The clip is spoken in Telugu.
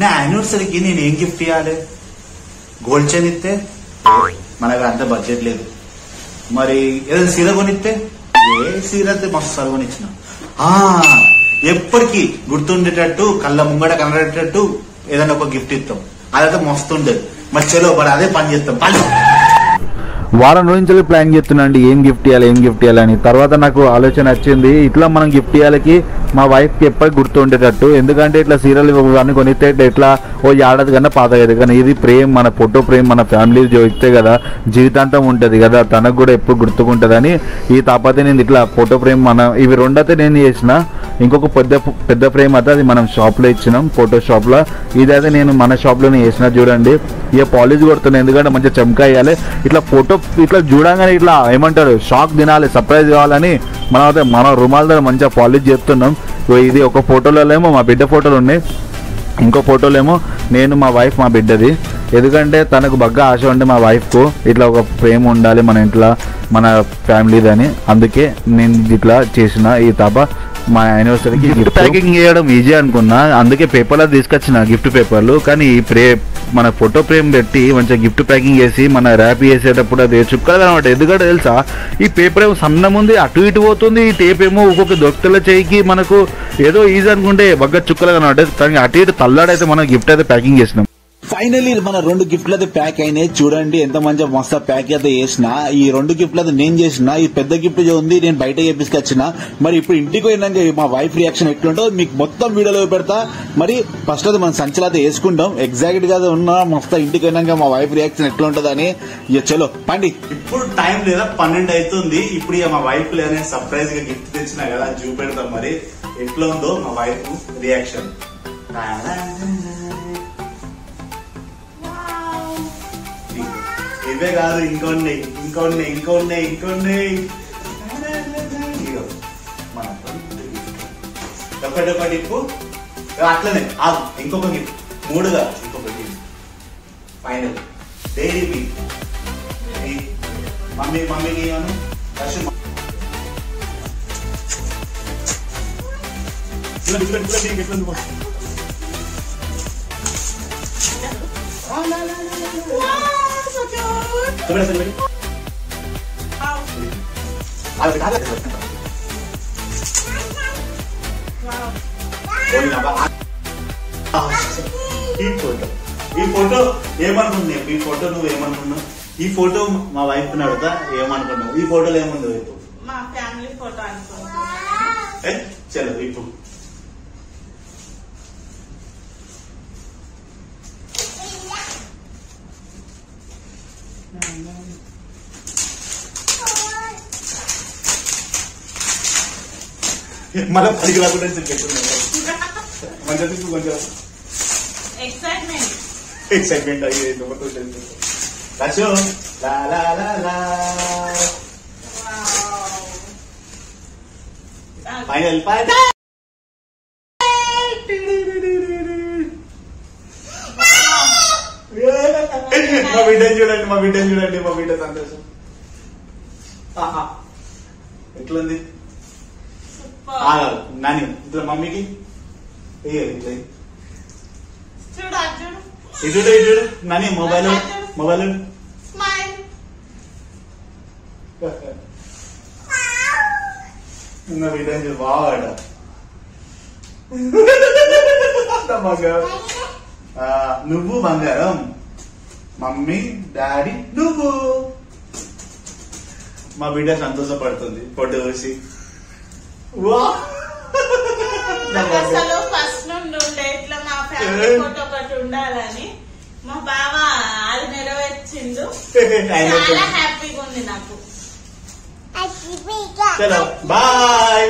నా యానివర్సరీకి నేను ఏం గిఫ్ట్ ఇవ్వాలి? గోల్డ్ చైన్ ఇస్తే మనకు అంత బడ్జెట్ లేదు. మరి ఏదైనా సీర కొనిస్తే ఏ సీర అయితే మస్తు సరు కొనిచ్చిన. ఎప్పటికీ గుర్తుండేటట్టు కళ్ళ ముంగట కనబడేటట్టు ఏదైనా ఒక గిఫ్ట్ ఇస్తాం. అదైతే మస్తు ఉండదు. మరి చలో మరి అదే పని చేస్తాం. పని వారం రోజులు ప్లాన్ చేస్తున్నాండి ఏం గిఫ్ట్ ఇవ్వాలి అని. తర్వాత నాకు ఆలోచన వచ్చింది, ఇట్లా మనం గిఫ్ట్ ఇవ్వాలకి మా వైఫ్కి ఎప్పటికి గుర్తుండేటట్టు. ఎందుకంటే ఇట్లా సీరియల్ అన్ని కొనిస్తే ఇట్లా ఓ ఏడాది కన్నా పాత అయ్యేది. కానీ ఇది ప్రేమ్, మన ఫోటో ప్రేమ్, మన ఫ్యామిలీ ఇస్తే కదా జీవితాంతం ఉంటుంది కదా, తనకు కూడా ఎప్పుడు గుర్తుకుంటుందని ఈ తాపతే నేను ఇట్లా ఫోటో ఫ్రేమ్ ఇవి రెండైతే నేను చేసిన. ఇంకొక పెద్ద ఫ్రేమ్ అయితే అది మనం షాప్లో ఇచ్చినాం, ఫోటో షాప్లో. ఇదైతే నేను మన షాప్లోనే చేసిన. చూడండి ఇక పాలిష్ కొడుతున్నాయి, ఎందుకంటే మంచిగా చమకా వేయాలి. ఇట్లా ఫోటో ఇట్లా చూడంగానే ఇట్లా ఏమంటారు షాక్ తినాలి, సర్ప్రైజ్ కావాలని మనం అయితే మన రుమాలతో మంచిగా పాలిష్ చేస్తున్నాం. ఇది ఒక ఫోటోలో ఏమో మా బిడ్డ ఫోటోలు ఉన్నాయి, ఇంకో ఫోటోలో ఏమో నేను మా వైఫ్ మా బిడ్డది. ఎందుకంటే తనకు బాగా ఆశ ఉండే మా వైఫ్కు ఇట్లా ఒక ఫ్రేమ్ ఉండాలి మన ఇంట్లో మన ఫ్యామిలీదని. అందుకే నేను ఇట్లా చేసిన ఈ తాప. మా యానివర్సరీకి గిఫ్ట్ ప్యాకింగ్ చేయడం ఈజీ అనుకున్నా, అందుకే పేపర్లో తీసుకొచ్చిన గిఫ్ట్ పేపర్లు. కానీ ఈ మన ఫోటో ఫ్రేమ్ పెట్టి మంచిగా గిఫ్ట్ ప్యాకింగ్ చేసి మన ర్యాప్ చేసేటప్పుడు అది చుక్కలు అనమాట. ఎందుకంటే తెలుసా ఈ పేపర్ ఏమో సన్నం ఉంది, అటు ఇటు పోతుంది. ఈ టేప్ ఏమో ఒక్కొక్క దొక్కల చేయికి మనకు ఏదో ఈజీ అనుకుంటే బగ్గ చుక్కలు అనమాట. కానీ అటు ఇటు తల్లాడైతే మనం గిఫ్ట్ అయితే ప్యాకింగ్ చేసినాం. ఫైనల్లీ మన 2 గిఫ్ట్లు అయితే ప్యాక్ అయినాయి. చూడండి ఎంత మంచిగా మస్తు ప్యాక్ అయితే చేసిన. ఈ 2 గిఫ్ట్లు అయితే నేను చేసిన. ఈ పెద్ద గిఫ్ట్ ఉంది నేను బయట చేపించుకొచ్చిన. మరి ఇప్పుడు ఇంటికి పోయినాక మా వైఫ్ రియాక్షన్ ఎట్లుంటో మీకు మొత్తం వీడియోలో పెడతా. మరి ఫస్ట్ అయితే మనం సంచలు అయితే వేసుకుంటాం. ఎగ్జాక్ట్ గా ఉన్న మస్తు ఇంటికి పోయినాక మా వైఫ్ రియాక్షన్ ఎట్లుంటది అని. ఇక చలో పండి. ఇప్పుడు టైం లేదా 12 అవుతుంది. ఇప్పుడు ఇక మా వైఫ్ లేదని సర్ప్రైజ్ గా గిఫ్ట్ తెచ్చినా కదా చూపెడతాం. మరి ఎట్లా ఉందో మా వైఫ్ రియాక్షన్. ఇవే కాదు ఇంకొన్ని ఒకటి ఇప్పుడు అట్లనే ఇంకొక గిఫ్ట్ 3గా ఇంకొకటి ఫైనల్ డైరీ మిల్క్ మమ్మీకి ఈ ఫోటో ఏమనుకున్నావు? ఈ ఫోటో నువ్వు ఏమనుకున్నావు? ఈ ఫోటో మా వైఫ్ ని అడుగుతా ఏమనుకున్నావు? ఈ ఫోటోలో ఏముంది? మా ఫ్యామిలీ ఫోటో అనుకున్నా. చలో ఇప్పుడు మనం పనికి రాకుండా మంచిగా కొంచెం ఎక్సైట్మెంట్ అయ్యేది. ఫైనల్ మా బిడ్డని చూడండి మా బిడ్డ సంతోషం ఎట్లుంది నాని. ఇట్లా మమ్మీకి ఇటు నాని మొబైల్ నా బిడ్డ బాగా నువ్వు బంగారం మమ్మీ డాడీ నువ్వు. మా బిడ్డ సంతోషపడుతుంది ఫోటో చూసి. అసలు ఫస్ట్ నుండి ఉండే ఇట్లా మా ఫ్యామిలీ ఫోటో ఒకటి ఉండాలని మా బావ అది నెరవేర్చిండు. చాలా హ్యాపీగా ఉంది నాకు. బాయ్.